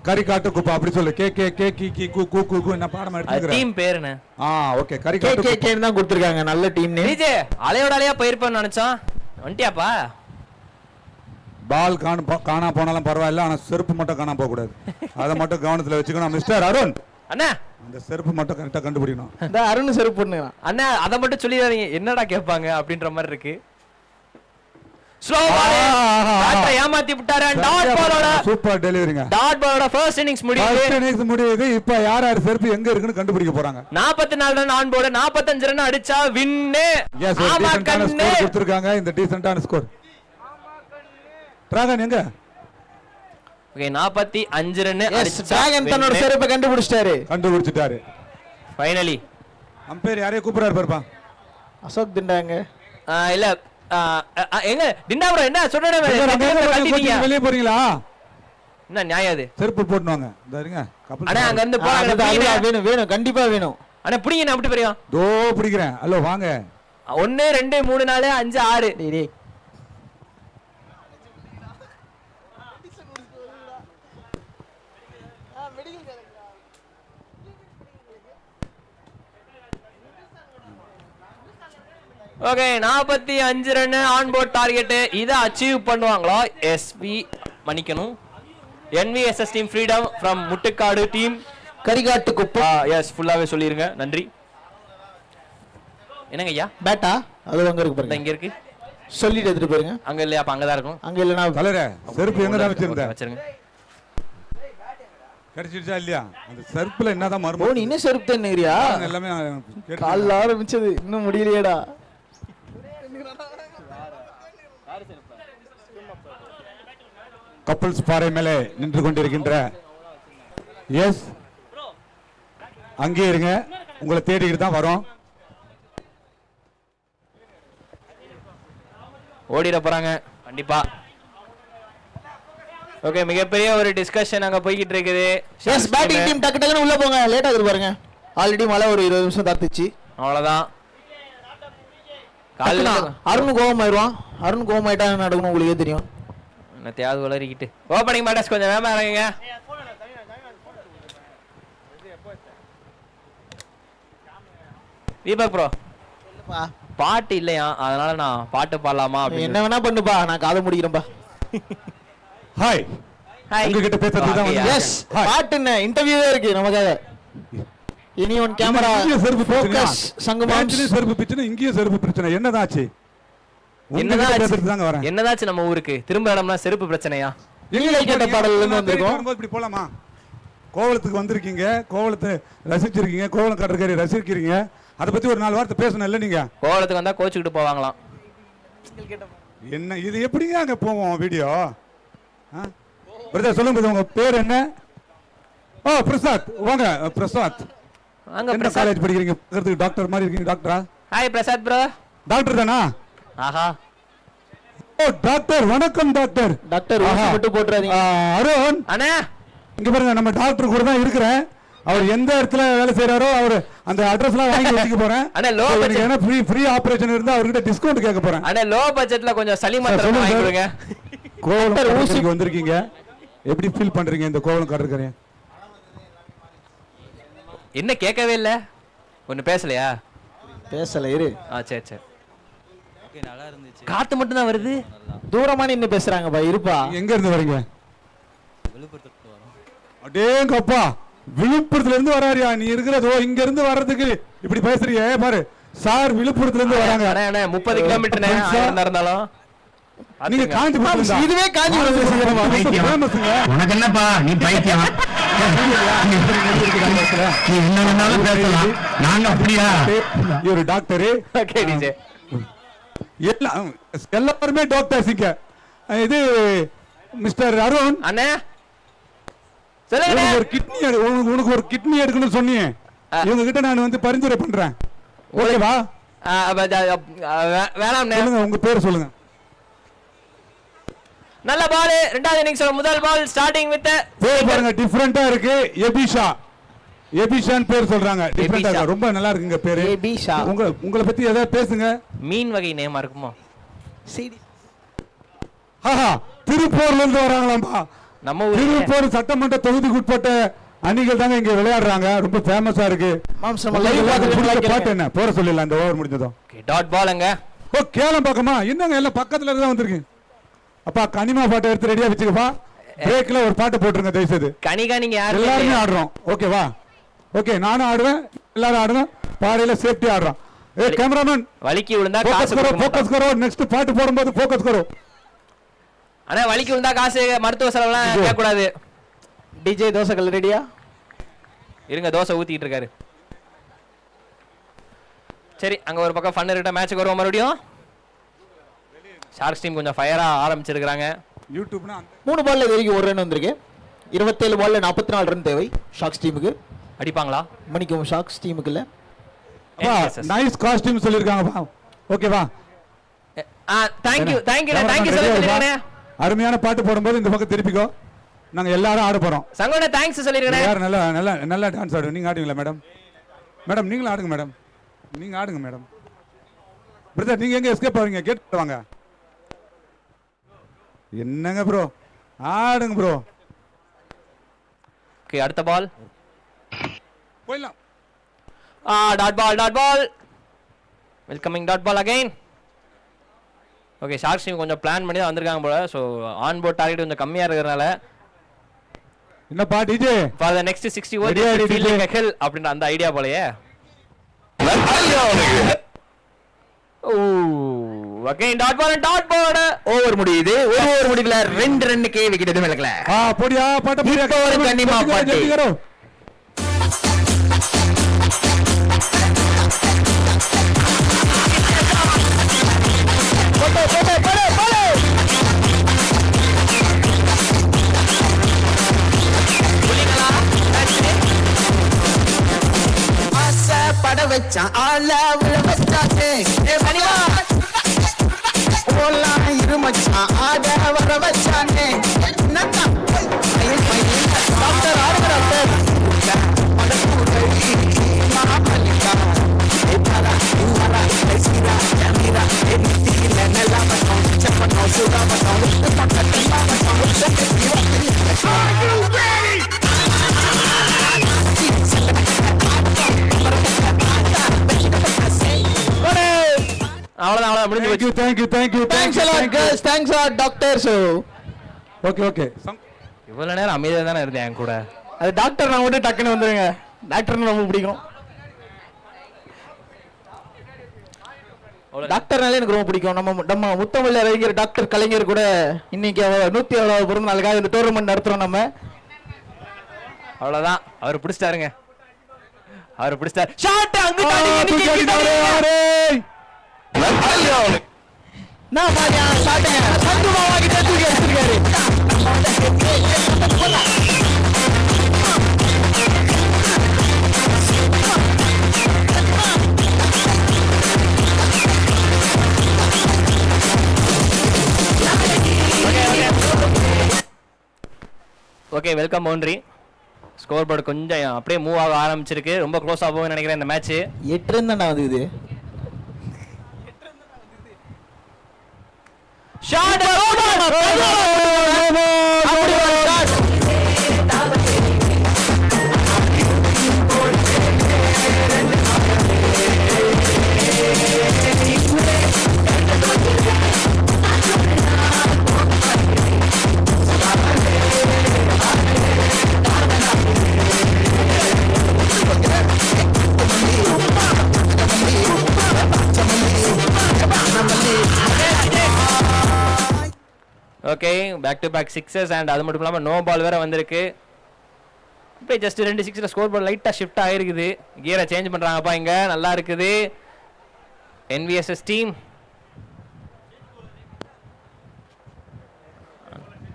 கரிகாட்டு குப்பம் அப்படி சொல்லு. கேகேகே கி கி கு கு கு என்ன பாடம் எடுத்துக்கற? டீம் பேர் என்ன? ஓகே, கரிகாட்டு கேகேகே தான் கொடுத்திருக்காங்க. நல்ல டீம் நேம். டிஜே அலையோட அலையா போயிருப்பேன்னு நினைச்சோம். வந்துட்டியாப்பா? பால் காணா போனாலும் பரவாயில்ல, ஆனா செருப்பு மட்டும் காணாம போக கூடாது. அதை மட்டும் கவனத்துல வச்சுக்கணும். மிஸ்டர் அருண் அண்ணா, அந்த செருப்பு மட்டும் கரெக்டா கண்டுபிடிக்கணும். இந்த அருண் செருப்பு பண்ணுங்க அண்ணா, அதை மட்டும் சொல்லிடாதீங்க. என்னடா கேட்பாங்க அப்படின்ற மாதிரி இருக்கு. ஸ்லோ பால் பேட்டரை ஏமாத்தி விட்டாரு. டாட் பாலோட சூப்பர் டெலிவரிங்க. டாட் பாலோட ஃபர்ஸ்ட் இன்னிங்ஸ் முடியுது. இப்ப யார் யார் செருப்பு எங்க இருக்குன்னு கண்டுபிடிக்க போறாங்க. 44 ரன் ஆன் போர்டு. 45 ரன் அடிச்சா வின்னு. ஆமா கண்ணு கொடுத்திருக்காங்க. இந்த டீசன்ட்டான ஸ்கோர். டிராகன் எங்க? ஓகே, 45 ரன் அடிச்சா டிராகன் தன்னோட செருப்பை கண்டுபிடிச்சிட்டாரு. கண்டுபிடிச்சிட்டாரு ஃபைனலி. அம்பேர் யாரையும் கூப்பிடுறாரு பாருப்பா. அசோக் திண்டாங்க. இல்ல எங்க டிண்டா ப்ரோ என்ன சொல்றேன் வெளியே போறீங்களா? என்ன நியாயம் அது? செருப்பு போட்டு வாங்க. இந்த இருங்க. அண்ணா அங்க இருந்து போறாங்க. வேணும் வேணும் கண்டிப்பா வேணும். அண்ணா புடிங்க நான் அப்படி போறியா? தோ பிடிக்கிறேன். ஹலோ வாங்க. 1 2 3 4 5 6. டேய் okay 45 run on board target. இதை அச்சீவ் பண்ணுவாங்களா? எஸ்வி மன்னிக்கணும், NVSS team freedom from Muttukadu team Karikattu Kuppam. Yes ஃபுல்லாவே சொல்லிருங்க. நன்றி. என்னங்க ஐயா பேட்டா அது அங்க இருக்கு இந்த பாருங்க. இங்க இருக்கு. சொல்லிட்டு எடுத்துட்டு போயிருங்க. அங்க இல்லையா? அப்ப அங்கதான் இருக்கும். அங்க இல்லனா கலரே செருப்பு எங்க தான் வச்சிருந்த? வச்சிருங்க. கிடைச்சிருச்சா இல்லையா? அந்த செருப்புல என்னதான் ஓ மர்மம்? நீ என்ன செருப்பு தண்ணிறியா? எல்லாமே கால்ல ஆரம்பிச்சது இன்னும் முடியலையேடா. கப்பல்ஸ் பாறை மேலே நின்று கொண்டிருக்கின்ற எஸ் அங்கே இருங்க, உங்களை தேடிக்கிட்டு தான் வரோம். ஓடிட போறாங்க கண்டிப்பா. ஓகே மிகப்பெரிய ஒரு டிஸ்கஷன் அங்க போய்கிட்டு இருக்குது. எஸ் பேட்டிங் டீம் டக்கு டக்குன்னு உள்ள போங்க. லேட் ஆகுது பாருங்க. ஆல்ரெடி மழை ஒரு 20 நிமிஷம் தாத்துச்சு. அவ்வளவுதான். காலையில அருண் கோவம் ஆயிடுவான். அருண் கோவம் ஆயிட்டா என்ன நடக்கணும் உங்களுக்கே தெரியும். என்ன தேவது வளரிக்கிட்டு ஓப்பனிங் பேட்டர்ஸ் கொஞ்சம் வேகமா இறங்குங்க. தீபக் ப்ரோ பாட்டு இல்லையா, அதனால நான் பாட்டு பாடலாமா? என்ன வேணா பண்ணுப்பா, நான் காதை முடிக்கிறேன்பா. ஹாய் உங்ககிட்ட பேசுறது தான். எஸ் பாட்டு என்ன இன்டர்வியூவே இருக்கு நமக்காக. இனி ஒன் கேமரா ஃபோக்கஸ் சங்கமம். செருப்பு பிரச்சனை, இங்கேயும் செருப்பு பிரச்சனை. என்னதான் ஆச்சு? என்னதாச்சு நம்ம ஊருக்கு திரும்ப இடம்னா செருப்பு பிரச்சனையா? கேட்ட பாடல்ல இருந்து வந்திருக்கோம். இப்படி போலாமா? கோவளத்துக்கு வந்திருக்கீங்க, கோவளத்தை ரசிச்சிருக்கீங்க, கோவளம் கடற்கரை ரசிக்கிறீங்க. அதை பத்தி ஒரு 4 வார்த்தை பேசணும் இல்ல? நீங்க கோவளத்துக்கு வந்தா கோச்சுக்கிட்டு போவாங்களாம். என்ன இது எப்படிங்க அங்க போவோம் வீடியோ? பிரதர் சொல்லுங்க, உங்க பேர் என்ன? ஓ பிரசாத். வாங்க பிரசாத். அங்க என்ன காலேஜ் படிக்கிறீங்க? டாக்டர் மாதிரி இருக்கீங்க. டாக்டரா? Hi Prasad bro. டாக்டர் தானா? ஆஹா. ஓ டாக்டர், வணக்கம் டாக்டர். டாக்டர் ஊசி மட்டும் போட்றாதீங்க. அருண் அண்ணா இங்க பாருங்க, நம்ம டாக்டர் கூட தான் இருக்கிறேன். அவர் எந்த இடத்துல வேலை செய்யறாரோ அவர் அந்த அட்ரஸ்லாம் வாங்கி வச்சுக்க போறேன். அண்ணா லோ பட்ஜெட் ஏன்னா ஃப்ரீ ஆபரேஷன் இருந்தா அவர்கிட்ட டிஸ்கவுண்ட் கேட்க போறேன். அண்ணா லோ பட்ஜெட்ல கொஞ்சம் சளி மாத்திரை வாங்கி கொடுங்க. கோவளம் ஊசிக்கு வந்திருக்கீங்க, எப்படி ஃபீல் பண்றீங்க இந்த கோவளம் கடற்கரை? என்ன கேட்கவே இல்ல, ஒன்னு பேசலையா? பேசல இரு. சரி சரி. நல்லா இருந்துச்சு. காத்து மட்டும் தான் வருது. தூரமா நின்னு பேசுறாங்க பா. இருப்பா. எங்க இருந்து வரீங்க? விழுப்புரத்துல வரோம். அடேங்கப்பா, விழுப்புரத்துல இருந்து வராரியா? நீ இருக்கிறதோ இங்க இருந்து வர்றதுக்கு இப்படி பேசுறியே பாரு. சார் விழுப்புரத்துல இருந்து வராங்க. அண்ணா 30 கிலோமீட்டர் இருந்தாலும் நீங்க காஞ்சிபுரம். இதுவே காஞ்சிபுரம். உனக்கு என்னப்பா நீ பைத்தியம்? நீ என்ன வேணாலும் பேசலாம், நாங்க அப்படியா? ஒரு டாக்டரு. Okay DJ. எல்லாருமே டாக்டர்ஸ் இங்க. இது மிஸ்டர் அருண். அண்ணா சொல்லுங்க. ஒரு கிட்னி உனக்கு ஒரு கிட்னி எடுக்கணும்னு சொன்னீங்க. இவங்க கிட்ட நான் வந்து பரிந்துரை பண்றேன். ஓகேவா? வேணாம். சொல்லுங்க, உங்க பேர் சொல்லுங்க. நல்ல பால். இரண்டாவது இன்னிங்ஸ் முதல் பால் ஸ்டார்டிங் வித் பேர் பாருங்க, டிஃபரண்டா இருக்கு. எபிஷா. எபிஷான் பேர் சொல்றாங்க. டிஃபரண்டா இருக்கு, ரொம்ப நல்லா இருக்குங்க பேரு. எபிஷா. உங்களை பத்தி ஏதாவது பேசுங்க. மீன் வகை நேமா இருக்குமோ? சரி. ஆஹா, திருப்பூர்ல இருந்து வராங்களாம்பா. நம்ம ஊர் திருப்பூர் சட்டமன்ற தொகுதிக்கு உட்பட்ட அணிகள் தாங்க இங்க விளையாடுறாங்க. ரொம்ப ஃபேமஸா இருக்கு. பாட்டு என்ன போற சொல்லிடலாம் இந்த ஓவர் முடிஞ்சதும். டாட் பால்ங்க. ஓ கேளம் பக்கமா என்னங்க எல்லாம் பக்கத்துல இருந்து வந்திருக்கு. அப்பா கனிமா பாட்டை எடுத்து ரெடியா வச்சுக்கப்பா. பிரேக்ல ஒரு பாட்டு போட்டுருங்க தயவு செய்து. கனிகா நீங்க எல்லாருமே ஆடுறோம். ஓகேவா? ஓகே நானும் ஆடுவேன், எல்லாரும் ஆடுவேன். பாறையில சேஃப்டி ஆடுறோம். ஏ கேமராமேன் வலிக்கி விழுந்தா காசு ஃபோக்கஸ் கரோ. நெக்ஸ்ட் பாட்டு போடும்போது ஃபோக்கஸ் கரோ. அண்ணா வலிக்கி விழுந்தா காசு மருத்துவ செலவுலாம் கேட்க கூடாது. டிஜே தோசை கல் ரெடியா? இருங்க தோசை ஊத்திட்டு இருக்காரு. சரி அங்க ஒரு பக்கம் ஃபன் இருக்கட்டும். மேட்சுக்கு வருவோம் மறுபடியும். ஷார்க்ஸ் டீம் கொஞ்சம் ஃபயரா ஆரம்பிச்சிருக்காங்க. யூடியூப்னா 3 பால்ல இது வரைக்கும் 1 ரன் வந்திருக்கு. 27 பால்ல 44 ரன் தேவை ஷார்க்ஸ் டீமுக்கு. அடிப்பாங்களா? மணிக்கும் ஷார்க்ஸ் டீமுக்கு இல்ல. நைஸ் காஸ்டியூம் சொல்லிருக்காங்கப்பா. ஓகேவா? தேங்க்யூ சொல்லிருக்கேனே. அருமையான பாட்டு போடும்போது இந்த பக்கம் திருப்பிக்கோ. நாங்க எல்லாரும் ஆட போறோம். சங்கோட தேங்க்ஸ் சொல்லிருக்கேனே. யார் நல்லா டான்ஸ் ஆடுங்க. நீங்க ஆடுங்களா மேடம்? மேடம் நீங்களும் ஆடுங்க மேடம். நீங்க ஆடுங்க மேடம். பிரதர் நீங்க எங்க எஸ்கேப் ஆவீங்க? கேட் வாங்க. என்னங்க ப்ரோ? ஆடுங்க ப்ரோ. ஓகே அடுத்த பால். போயிடலாம். Dot ball. Welcoming dot ball again. Okay sharks team கொஞ்சம் பிளான் பண்ணி தான் வந்திருக்காங்க போல. ஸோ ஆன் போர்ட் டார்கெட் கொஞ்சம் கம்மியாக இருக்கிறதுனால என்னப்பா DJ for the next 60 overs fielding hell அப்படின்ற அந்த ஐடியா போலயே. அகைன் டாட் பால் ஓவர் முடியுது. ஒரு ஓவர் முடியல. 2 ரன்னுக்கு விக்கெட் எதுவும் இழக்கல. போடியா பாட்ட போடியா. இப்போ ஒரு கன்னிமா பாட்டு. பட வச்சான் ஆள விழ வச்சாச்சே ஓலாம் இருமச்சான் ஆட வர வச்சானே. டாக்டர் ஆடுங்க டாக்டர். அவ்வளவுதான் முடிஞ்சு போச்சு. Thanks a lot guys. Thanks a lot doctor. So okay இவ்வளவு நேரம் அமைதியா தானே இருந்தேன் என் கூட. அது டாக்டர் நான் மட்டும் டக்குன்னு வந்துருங்க. டாக்டர் ரொம்ப பிடிக்கும். டாக்டர்னாலே எனக்கு ரொம்ப பிடிக்கும். நம்ம முத்தமிழ்ல அறிஞர் டாக்டர் கலைஞர் கூட இன்னைக்கு 107வது பிறந்த நாளுக்காக இந்த டோர்னமெண்ட் நடத்துறோம் நம்ம. அவ்வளவுதான் அவர் பிடிச்சிட்டாருங்க. அவர் பிடிச்சிட்டாரு. ஷாட் அங்க நான் பாரியா ஷாட்டுங்க. சந்து மாமா கிட்ட தூக்கி அடிச்சிருக்காரு. Okay welcome boundary. Score board கொஞ்சம் அப்படியே மூவ் ஆக ஆரம்பிச்சிருக்கு. ரொம்ப க்ளோஸ் ஆகும்னு நினைக்கிறேன் இந்த மேட்ச். 8 ரன் தானே வந்து இது. Shot okay back to back sixes and அது மட்டும் இல்லாமல் நோ பால் வேற வந்திருக்கு. இப்போ ஜஸ்ட் 2 சிக்ஸில் ஸ்கோர் போர்டு லைட்டாக ஷிஃப்ட் ஆகிருக்குது. கியரை சேஞ்ச் பண்ணுறாங்கப்பா இங்கே. நல்லா இருக்குது NVSS டீம்.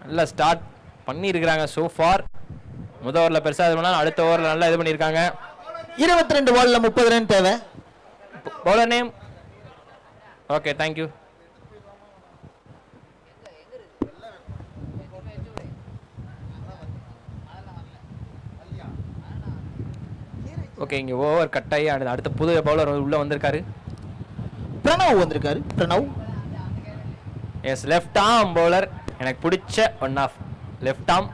நல்லா ஸ்டார்ட் பண்ணியிருக்கிறாங்க ஸோ ஃபார். முதல் ஓவரில் பெருசாக இது பண்ணாலும் அடுத்த ஓவரில் நல்லா இது பண்ணியிருக்காங்க. 22 பால்ல 30 ரன் தேவை. Bowler name. Okay thank you. Okay இங்கே ஓவர் கட் ஆகி அடுத்த புது பவுலர் உள்ள வந்திருக்காரு. பிரணவ் வந்திருக்காரு. Pranav is left arm bowler. எனக்கு பிடிச்ச ஒன் ஆஃப் லெஃப்ட் ஆர்ம்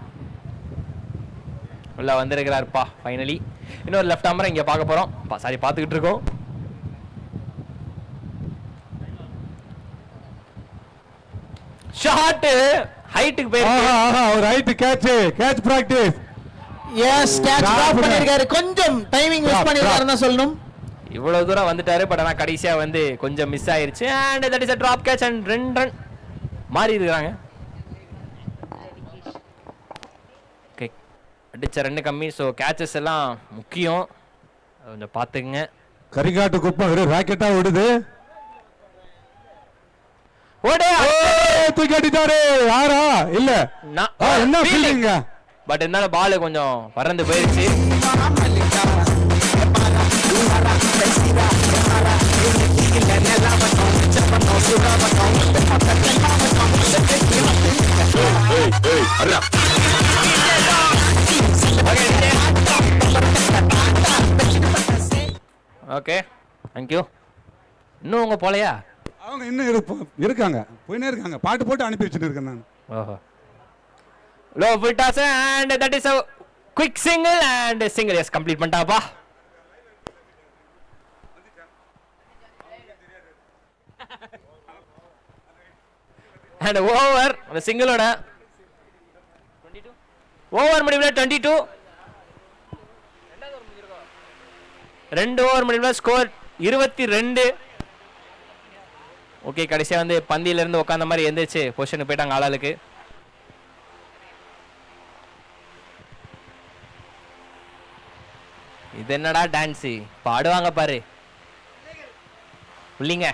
உள்ள வந்திருக்கிறாருப்பா ஃபைனலி. இன்னொரு லெஃப்ட் ஆர்மரை இங்கே பார்க்க போகிறோம். பார்த்துக்கிட்டு இருக்கோம். ஷாட் ஹைட்டுக்கு போயிருக்கு. ஒரு height catch practice. Yes catch drop பண்ணிருக்காரு. கொஞ்சம் டைமிங் மிஸ் பண்ணிருக்காருன்னு தான் சொல்லணும். இவ்வளவு தூரம் வந்துட்டாரு. பட் ஆனா கடைசியா வந்து கொஞ்சம் மிஸ் ஆயிருச்சு. And that is a drop catch and 2 run மாறி இருக்காங்க. ஓகே அடிச்ச ரன் கம்மி. ஸோ கேச்சஸ் எல்லாம் முக்கியம். கொஞ்சம் பார்த்துக்குங்க. கரிகாட்டு குப்பம் வெறும் ராக்கெட்டா ஓடுது. ஓடே தூக்கி அடிச்சாரு. யாரா இல்ல என்ன ஃபீலிங்க. பட் இருந்தாலும் பால் கொஞ்சம் பறந்து போயிருச்சு. Okay thank you. இன்னும் உங்க போலையா? அவங்க இன்னும் இருக்காங்க, போயினே இருக்காங்க. பாட்டு போட்டு அனுப்பி வச்சுட்டு இருக்கேன் நான். ஓஹோ. Low full toss and that is a quick single and single. Yes complete பண்ணிட்டாப்பா. அண்ட் ஓவர் அந்த சிங்கிளோட ஓவர் முடிவில் 22. 2 ஓவர் முடிவில் ஸ்கோர் 22. ஓகே, கடைசியாக வந்து பந்தியில இருந்து உட்காந்த மாதிரி எந்திரிச்சு பொசிஷனுக்கு போயிட்டாங்க ஆளாளுக்கு. இது என்னடா டான்ஸு பாடுவாங்க பாரு புள்ளிங்க.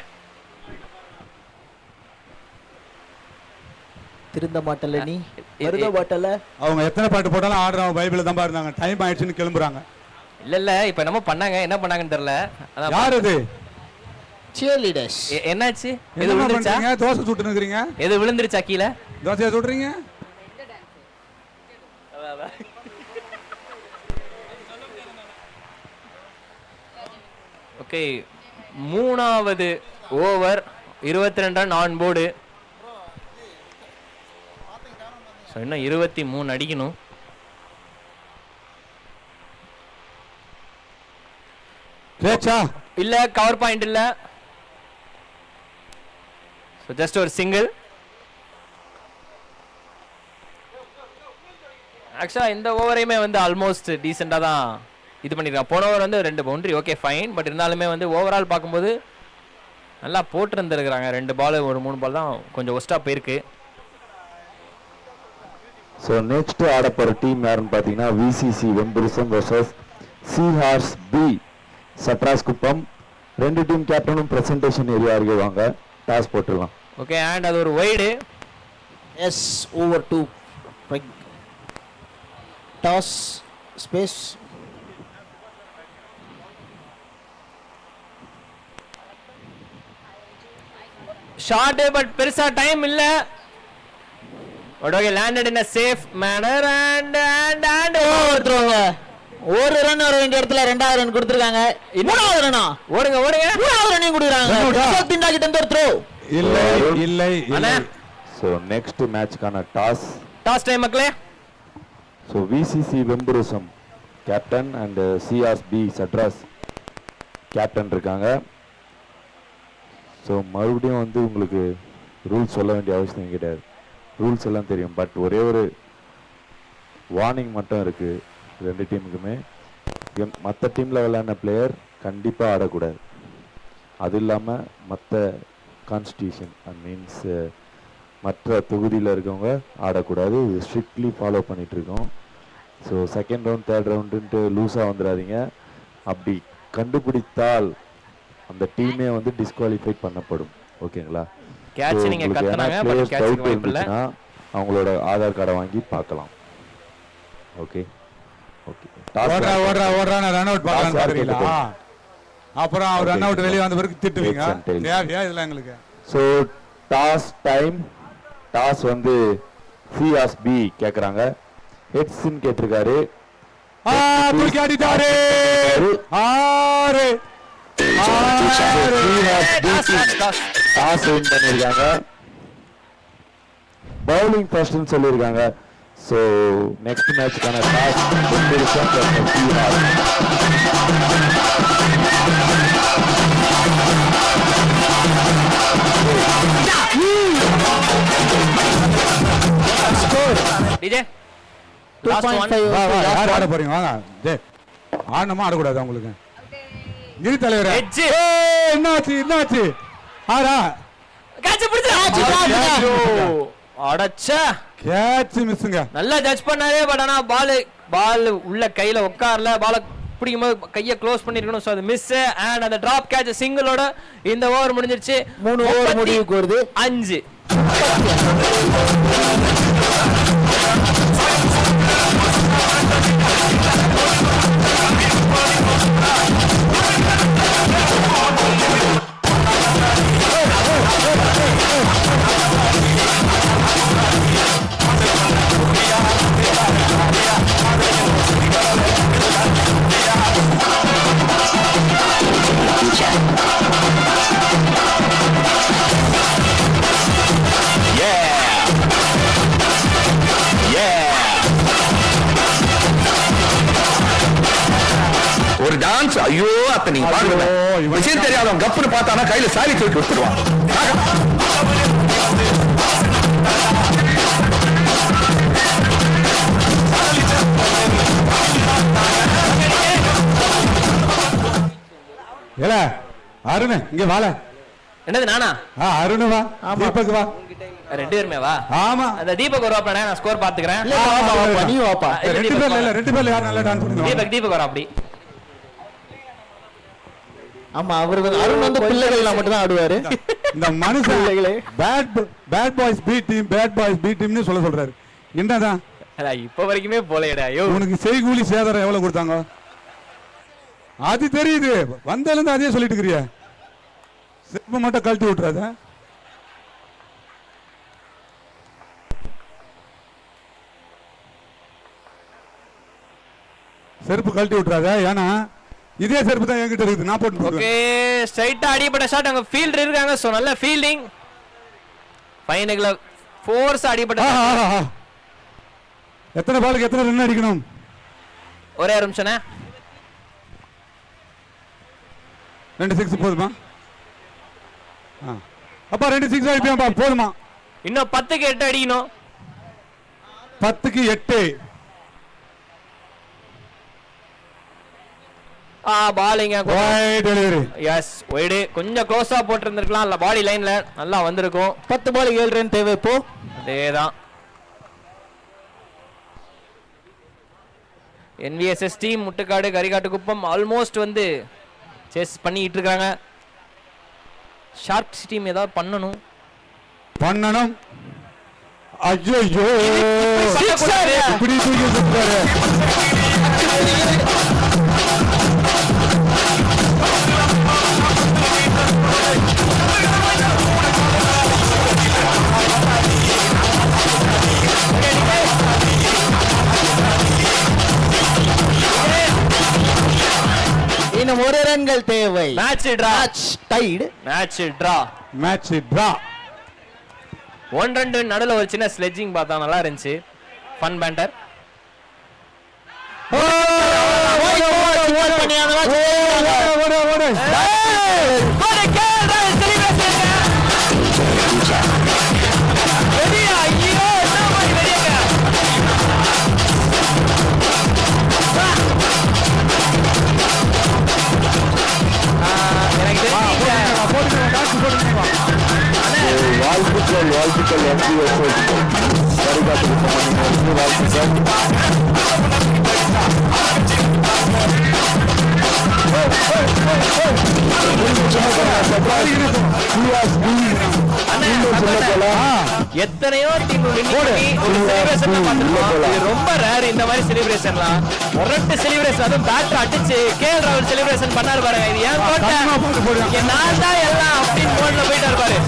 திருந்த மாட்டல நீ வருத மாட்டல. அவங்க எத்தனை பாட்டு போட்டாலும் ஆடுறவங்க பைபிள் தான் இருந்தாங்க. டைம் ஆயிடுச்சுன்னு கிளம்புறாங்க. இல்ல இப்ப என்னமோ பண்ணாங்க, என்ன பண்ணாங்கன்னு தெரியல. யார் அது? cheer leaders. என்னாச்சு? எது என்ன விழுந்துருச்சா? பண்றீங்க? தோசை சுட்டு நிக்கிறீங்க. எது விழுந்துருச்சா கீழே? தோசையை சுடுறீங்க. ஓகே, 3வது ஓவர் 22 ரன் ஆன் போர்டு. இன்னும் 23 அடிக்கணும். கேச்சா இல்ல, கவர் பாயிண்ட் இல்ல. ஜஸ்ட் ஒரு சிங்கிள். ஆக்சுவலா இந்த ஓவரையுமே வந்து ஆல்மோஸ்ட் டீசெண்டா தான் இது பண்ணிருக்காங்க. போன ஓவர் வந்து 2 பவுண்டரி, ஓகே ஃபைன். பட் இருந்தாலுமே வந்து ஓவரால் பார்க்கும்போது நல்லா போட்டிருந்துருக்குறாங்க. 2 பால் ஒரு 3 பால் தான் கொஞ்சம் ஒஸ்டா போயிருக்கு. ஸோ நெக்ஸ்ட் ஆட போகிற டீம் யாருன்னு பார்த்தீங்கன்னா விசிசி வெம்புரிசம் வர்சஸ் சிஹார்ஸ் பி சட்ராஸ் குப்பம். 2 டீம் கேப்டனும் பிரசன்டேஷன் ஏரியா அறிவாங்க. டாஸ் போட்டுடலாம். ஓகே, அண்ட் அது ஒரு wide. Yes, over 2 toss space. Short but பெருசா டைம் இல்ல. Okay, landed in a safe manner and ஓவர்த்ரோங்க. ஒரு ரன் வர வேண்டிய இடத்துல 2வது ரன் கொடுத்திருக்காங்க. 3வது ரன்னா ஓடுங்க 3வது ரன்னையும் கொடுக்குறாங்க. ரிஷப் திண்டாக்கி தந்தர் த்ரோ. இல்லை. ஸோ நெக்ஸ்ட் மேட்ச்க்கான டாஸ் டைம் மக்களே. ஸோ விசிசி வெம்புரிசம் கேப்டன் அண்ட் சிஆர்ஸ் பி சட்ராஸ் கேப்டன் இருக்காங்க. ஸோ மறுபடியும் வந்து உங்களுக்கு ரூல்ஸ் சொல்ல வேண்டிய அவசியம் கிடையாது. ரூல்ஸ் எல்லாம் தெரியும். பட் ஒரே ஒரு வார்னிங் மட்டும் இருக்குது 2 டீமுக்குமே. மற்ற டீமில் விளையாடின பிளேயர் கண்டிப்பாக ஆடக்கூடாது. அது இல்லாமல் மற்ற கான்ஸ்டியூஷன் மீன்ஸ் மற்ற தொகுதியில் இருக்கவங்க ஆடக்கூடாது. இது ஸ்ட்ரிக்ட்லி ஃபாலோ பண்ணிகிட்ருக்கோம். ஸோ செகண்ட் ரவுண்ட் தேர்ட் ரவுண்டுன்ட்டு லூஸாக வந்துடாதீங்க. அப்படி கண்டுபிடித்தால் அந்த டீமே வந்து டிஸ்குவாலிஃபை பண்ணப்படும். ஓகேங்களா? கேட்ச் நீங்க கத்துனாங்க, பட் கேட்ச்க்கு வாய்ப்பு இல்ல. அவங்களோட ஆதார் கார்டை வாங்கி பார்க்கலாம். ஓகே ஓடுறா ரன் அவுட் பார்க்கலாம் பாக்குறீங்களா? அப்புறம் அவர் ரன் அவுட் வெளியே வந்த பிறகு திட்டுவீங்க. தேவையா இதெல்லாம் எங்களுக்கு? So toss time. டாஸ் வந்து சிஆர்ஸ் பி கேட்குறாங்க. ஹெட்ஸ்ன்னு கேட்டிருக்காரு. தூக்கி ஆடிட்டாரு. 6 டாஸ் வின் பண்ணிருக்காங்க. பவுலிங் ஃபர்ஸ்ட்னு சொல்லியிருக்காங்க. ஸோ நெக்ஸ்ட் மேட்ச்க்கான டாஸ் வெம்புரிசம் வர்சஸ் சிஆர்ஸ். டிஜே 2.5. யார் ஆட போறீங்க? வாங்க. டேய், ஆடணுமா ஆடக்கூடாது உங்களுக்கு? இரு தலைவரே. என்னாச்சு? ஆடா கேட்ச் பிடிச்சு அடச்சா கேட்ச் மிஸ்ஸுங்க. நல்லா ஜட்ஜ் பண்ணாரே. பட் ஆனா பால் உள்ள கையில உட்காரல. பால பிடிக்கும்போது கையை க்ளோஸ் பண்ணிருக்கணும். ஸோ அது மிஸ். அண்ட் அந்த டிராப் கேட்ச் சிங்கிளோட இந்த ஓவர் முடிஞ்சிருச்சு. 3 ஓவர் முடிவுக்கு வருது. 5. ஐயோ அத்த நீங்க பாருங்க விஷயம் தெரியாதவன் கப்புன்னு பார்த்தானா கையில சாரி தூக்கி வச்சிருவான். ஏல அருண் இங்க வாழ. என்னது நானா? அருண் வா, தீபக் வா, ரெண்டு பேருமே வா. ஆமா அந்த தீபக் ஒரு வாப்பா, நான் ஸ்கோர் பாத்துக்கிறேன். நீ வாப்பா. ரெண்டு பேர்ல யார் நல்லா டான்ஸ் பண்ணுவாங்க? தீபக் வர அப்படி. ஆமா அவரு அருண் வந்து பிள்ளைகள் மட்டும் தான் ஆடுவாரு. இந்த மனுஷன் பேட் பாய்ஸ் பி டீம் னு சொல்றாரு. என்னதான் இப்ப வரைக்குமே போலையடா. ஐயோ உனக்கு செய்கூலி சேதாரம் எவ்வளவு கொடுத்தாங்க? அது தெரியுது, வந்தால இருந்து அதே சொல்லிட்டு இருக்கிறியா? செருப்பு மட்டும் கழட்டி விட்டுறாத. செருப்பு கழட்டி விட்டுறாத, ஏன்னா இதே செருப்பு தான் என்கிட்ட இருக்குது. நான் போட்டு ஓகே ஸ்ட்ரைட்டா அடிபட்ட ஷாட். அங்க ஃபீல்டர் இருக்காங்க, சோ நல்ல ஃபீல்டிங். ஃபைனல்ல ஃபோர்ஸ் அடிபட்ட. எத்தனை பாலுக்கு எத்தனை ரன் அடிக்கணும்? ஒரே நிமிஷம்ண்ணே. 2 6 போதுமா? அப்பா 2 6 அடிப்பா போதுமா? இன்னும் 10க்கு 8 அடிக்கணும். 10க்கு 8. பாலிங்க வைட் டெலிவரி. Yes wide. கொஞ்சம் க்ளோஸா போட்டு இருந்திருக்கலாம். இல்ல பாடி லைன்ல நல்லா வந்திருக்கும். 10 பாலுக்கு 7 ரன் தேவை இப்போ. அதேதான். NVSS டீம் முட்டுக்காடு கரிகாட்டு குப்பம் ஆல்மோஸ்ட் வந்து சேஸ் பண்ணிட்டு இருக்காங்க. ஷார்க்ஸ் டீம் ஏதாவது பண்ணணும். ஐயோ இப்படி தூக்கி சுத்தாரு. இன்னும் ஒரு ரன்கள் தேவை. Match draw. Match draw. 1-2 நடுவுல ஒரு சின்ன ஸ்லெட்ஜிங் பார்த்தா நல்லா இருந்துச்சு. Fun panther. வாழ்த்துக்கள் கரிகாட்டு குப்பம் எத்தனையோ டீம் ரொம்ப ரேர் இந்த மாதிரி செலிப்ரேஷன்லாம். ஒரட்டு செலிப்ரேஷன், அதுவும் பேட்டர் அடிச்சு KL ராகுல் செலிப்ரேஷன் பண்ணாரு பாருங்க. இது ஏன் கோட்டை நான் தான் எல்லாம் அப்படின்னு போன்ல போயிட்டாரு பாரு.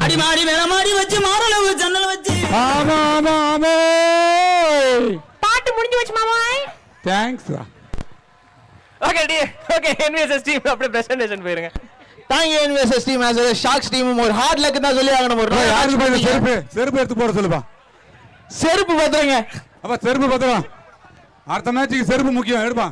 அடிமாடி வேளமாடி வச்சு மாரளவு ஜன்னல் வச்சு. ஆமா ஆமா ஆமா பாட்டு முடிஞ்சு வச்சு மாமாய். தேங்க்ஸ். ஓகே NVSS டீம் அப்படியே பிரசன்டேஷன் போயிருங்க. Thank you NVSS team. as a sharks team ஒரு ஹார்ட் லக் தான் சொல்லி ஆகணும். ஒரு யாருக்கு போய் செருப்பு எடுத்து போட சொல்லுப்பா. செருப்பு பத்திரங்க. அப்ப செருப்பு பத்திரம். அடுத்த மேட்சுக்கு செருப்பு முக்கியம். எடுப்பா.